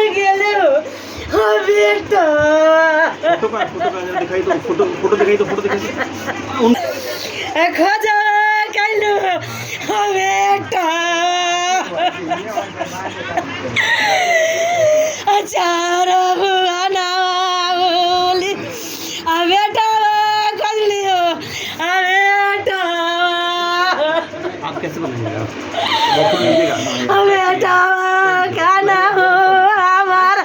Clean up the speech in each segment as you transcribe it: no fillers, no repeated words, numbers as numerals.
गेले हो बेटा फोटो दिखाई तो खोजा कैलो बेटा चार बुआना बोली बेटा खोज लियो बेटा आप कैसे बनाएंगे बेटा खाना हो हमारा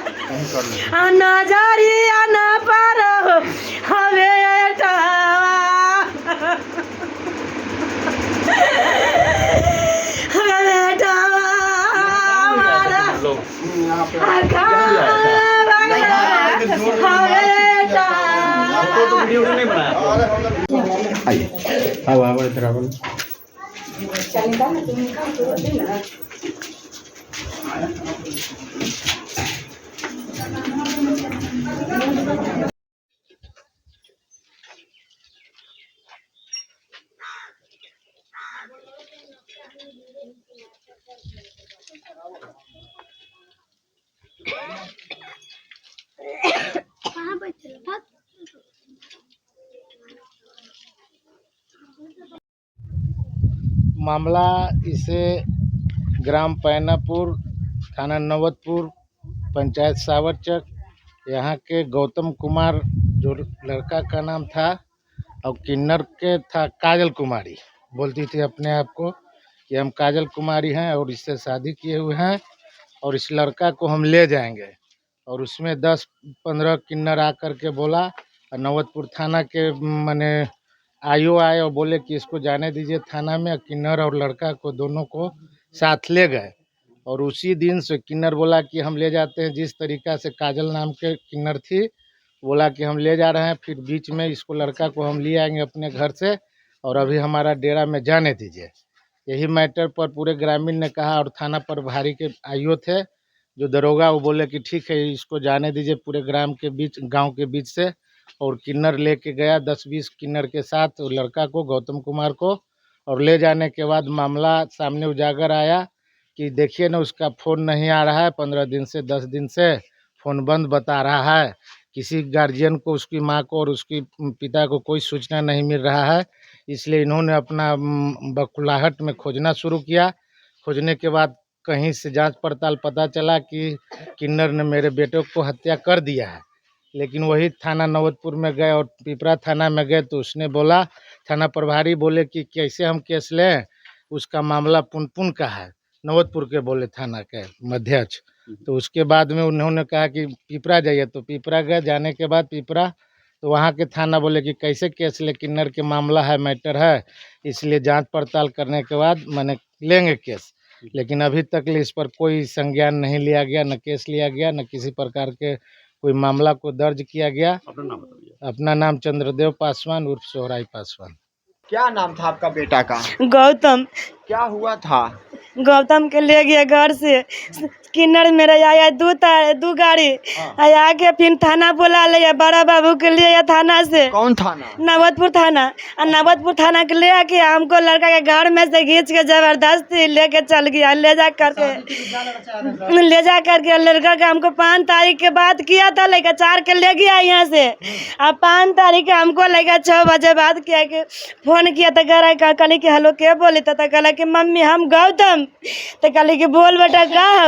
नजरिया न पर बेटा बेटा हमारा मामला इसे ग्राम पैनापुर, थाना नवतपुर, पंचायत सावरचक, यहाँ के गौतम कुमार जो लड़का का नाम था, और किन्नर के था काजल कुमारी, बोलती थी अपने आप को कि हम काजल कुमारी हैं और इससे शादी किए हुए हैं और इस लड़का को हम ले जाएंगे। और उसमें 10-15 किन्नर आकर के बोला, और नवतपुर थाना के माने आयो आए और बोले कि इसको जाने दीजिए थाना में। किन्नर और लड़का को दोनों को साथ ले गए और उसी दिन से किन्नर बोला कि हम ले जाते हैं। जिस तरीक़ा से काजल नाम के किन्नर थी, बोला कि हम ले जा रहे हैं, फिर बीच में इसको लड़का को हम ले आएंगे अपने घर से और अभी हमारा डेरा में जाने दीजिए। यही मैटर पर पूरे ग्रामीण ने कहा और थाना प्रभारी के आईओ थे जो दरोगा, वो बोले कि ठीक है इसको जाने दीजिए पूरे ग्राम के बीच, गांव के बीच से। और किन्नर लेके गया 10-20 किन्नर के साथ लड़का को, गौतम कुमार को, और ले जाने के बाद मामला सामने उजागर आया कि देखिए ना उसका फ़ोन नहीं आ रहा है, 15 दिन से 10 दिन से फ़ोन बंद बता रहा है। किसी गार्जियन को, उसकी माँ को और उसकी पिता को कोई सूचना नहीं मिल रहा है। इसलिए इन्होंने अपना बकुलाहट में खोजना शुरू किया। खोजने के बाद कहीं से जांच पड़ताल पता चला कि किन्नर ने मेरे बेटे को हत्या कर दिया है। लेकिन वही थाना नवतपुर में गए और पिपरा थाना में गए तो उसने बोला, थाना प्रभारी बोले कि कैसे हम केस लें, उसका मामला पुनपुन का है, नवतपुर के बोले थाना के अध्यक्ष। तो उसके बाद में उन्होंने कहा कि पिपरा जाइए, तो पिपरा गए। जाने के बाद पिपरा तो वहाँ के थाना बोले कि कैसे केस ले, किन्नर के मामला है, मैटर है, इसलिए जांच पड़ताल करने के बाद मैंने लेंगे केस। लेकिन अभी तक इस पर कोई संज्ञान नहीं लिया गया, न केस लिया गया, न किसी प्रकार के कोई मामला को दर्ज किया गया। अपना नाम बताइए। अपना नाम चंद्रदेव पासवान उर्फ सोहराई पासवान। क्या नाम था आपका बेटा का? गौतम। क्या हुआ था? गौतम के ले गया घर से, किन्नर मेरा आया दू गाड़ी आया के फिर थाना बुला लिया, बड़ा बाबू के लिए थाना से। कौन थाना? नवतपुर थाना। और नवतपुर थाना के ले आके हमको लड़का के घर में से खींच के जबरदस्ती लेके चल गया। ले जा करके लड़का का हमको 5 तारीख के बाद किया था, लेकर 4 के ले गया यहाँ से। अब 5 तारीख के हमको लेकर 6 बजे बाद किया के फोन किया तो कहली कि हेलो के बोली, तो कहला कि मम्मी हम गौतम। तो कहली कि बोल बेटा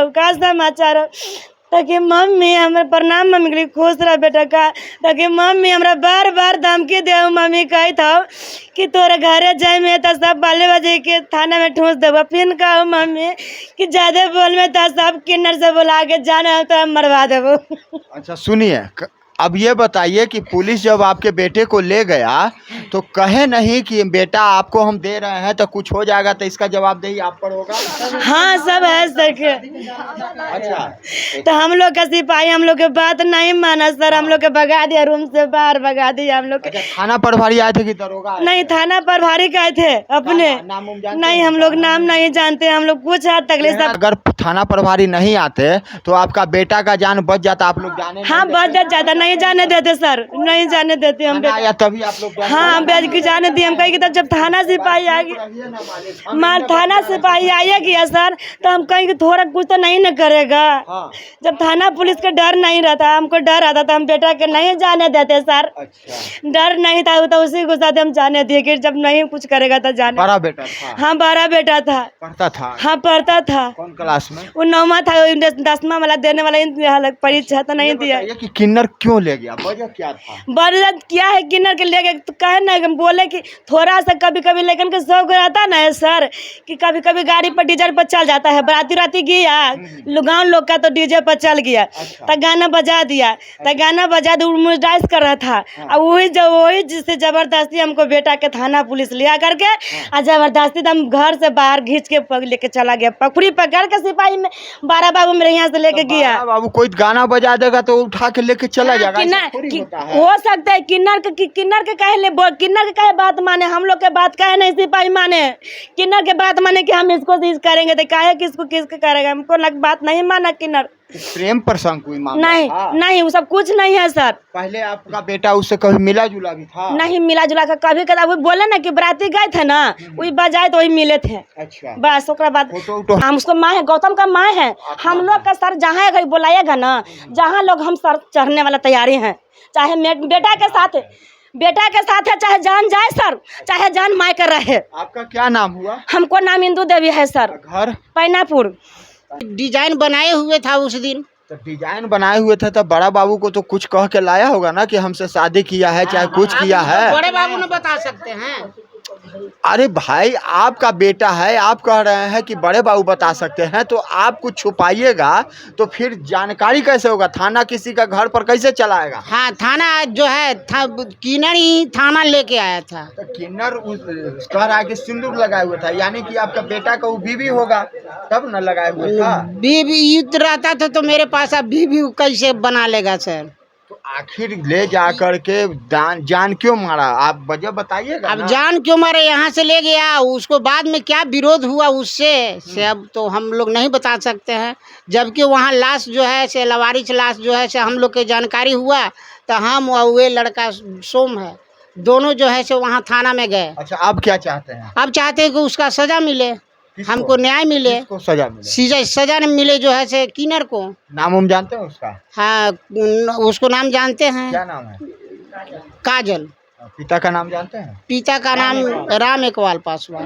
का समाचार हो? तो कि मम्मी हमारे प्रणाम, मम्मी के लिए खुश रह बेटा का। तो कि मम्मी हमरा बार बार धमकी दे, मम्मी कही था कि तोरे घरे जाए में तो सब बाले बजे के थाना में ठूस देव। फिर कहो मम्मी कि ज्यादा बोल में तो सब किन्नर से बुला के जाना तो हम मरवा देव। अच्छा सुनिए, अब ये बताइए कि पुलिस जब आपके बेटे को ले गया तो कहे नहीं कि बेटा आपको हम दे रहे हैं तो कुछ हो जाएगा, तो इसका जवाबदेही आप पर होगा? हाँ सब है सर के। अच्छा, तो हम लोग का सिपाही हम लोग के बात नहीं माना सर, हम लोग के भगा दिया, रूम से बाहर भगा दिया हम लोग के। अच्छा, थाना प्रभारी आए थे कि दरोगा? नहीं, थाना प्रभारी गए थे अपने। नाम नहीं हम लोग नाम नहीं जानते, हम लोग कुछ हद तक ले सब। अगर थाना प्रभारी नहीं आते तो आपका बेटा का जान बच जाता, आप लोग जाने हाँ बच जाता, नहीं जाने देते सर, नहीं जाने देते हम आया तभी आप लोग हाँ हम बेच के जाने दिए। हम कहीं कि तब जब थाना सिपाही आ गया, माल थाना सिपाही आया गया सर, तो हम कहीं कि थोड़ा कुछ तो नहीं न करेगा। हाँ। जब थाना पुलिस का डर नहीं रहता, हमको डर आता था, हम बेटा के नहीं जाने देते सर। अच्छा, डर नहीं था तो उसी गुस्सा से हम जाने दिए कि जब नहीं कुछ करेगा तो जाने। बड़ा बेटा था? हाँ बड़ा बेटा था। पढ़ता था? हाँ पढ़ता था। कौन क्लास में? वो 9वां था, 10वां वाला देने वाला परीक्षा तो नहीं दिया। ये कि किन्नर क्यों ले गया, वजह क्या था? बरसात क्या है किन्नर के लेके, तो कहे ना हम बोले कि थोड़ा सा कभी कभी लेकिन के शौक रहता ना है सर, कि कभी कभी गाड़ी पर डीजल पर चल जाता है। बराती राती गया गाँव लोग का तो डीजे पर चल गया, तो गाना बजा दिया, तो गाना बजा दे डांस कर रहा था। और वही जिससे जबरदस्ती हमको बेटा के थाना पुलिस लिया करके और जबरदस्ती हम घर से बाहर घींच के लेके चला गया, पकड़ी पकड़ के सिपाही में 12 बाबू मेरे यहाँ से लेके गया। बाबू कोई गाना बजा देगा तो उठा के लेके चला जाएगा, ऐसा थोड़ी होता है। हो सकता है किन्नर के कहे बात माने, हम लोग के बात कहे नहीं सिपाही माने, किन्नर के बात माने कि हम इसको चीज करेंगे, तो काहे किसको करेगा, हमको बात नहीं माना किन्नर। प्रेम प्रसंग कोई मामला नहीं था? नहीं वो सब कुछ नहीं है सर। पहले आपका बेटा उससे कभी मिला जुला भी था? नहीं मिला जुला कर कभी कदा वो बोले ना कि बराती गए थे ना, वही बजाए तो वही मिले थे। अच्छा, बस ओकरा बाद फोटो हम उसको माँ है, गौतम का माँ है। हम लोग का सर जहाँ अगर बुलाएगा ना, जहाँ लोग हम सर चढ़ने वाला तैयारी हैं, चाहे बेटा के साथ है, चाहे जान जाए सर, चाहे जान माय कर रहे। आपका क्या नाम हुआ? हमको नाम इंदू देवी है सर, घर? पैनापुर। डिजाइन बनाए हुए था उस दिन। तो डिजाइन बनाए हुए थे, तो बड़ा बाबू को तो कुछ कह के लाया होगा ना कि हमसे शादी किया है, चाहे कुछ किया है। बड़े बाबू ने बता सकते हैं। अरे भाई आपका बेटा है, आप कह रहे हैं कि बड़े बाबू बता सकते हैं, तो आप कुछ छुपाइएगा तो फिर जानकारी कैसे होगा? थाना किसी का घर पर कैसे चलाएगा? हाँ थाना जो है किन्नर ही थाना लेके आया था। तो किन्नर कह रहा है कि सिंदूर लगाए हुए था, यानी कि आपका बेटा का वो बीवी होगा तब न लगाए हुए था। बीबी युद्ध रहता था तो मेरे पास अब बीबी कैसे बना लेगा सर? तो आखिर ले जा करके जान क्यों मारा, आप वजह बताइएगा अब ना। जान क्यों मारे, यहाँ से ले गया, उसको बाद में क्या विरोध हुआ उससे से अब तो हम लोग नहीं बता सकते हैं। जबकि वहाँ लाश जो है से लवारिश लाश जो है से हम लोग के जानकारी हुआ, तो हम और वे लड़का सोम है दोनों जो है से वहाँ थाना में गए। अच्छा, आप क्या चाहते हैं? अब चाहते हैं कि उसका सजा मिले, हमको न्याय मिले, किसको सजा मिले? सजा मिले जो है से किन्नर को। नाम हम जानते हैं उसका? हाँ उसको नाम जानते हैं, क्या नाम है? काजल। पिता का नाम जानते हैं? पिता का नाम राम एकवाल पासवान।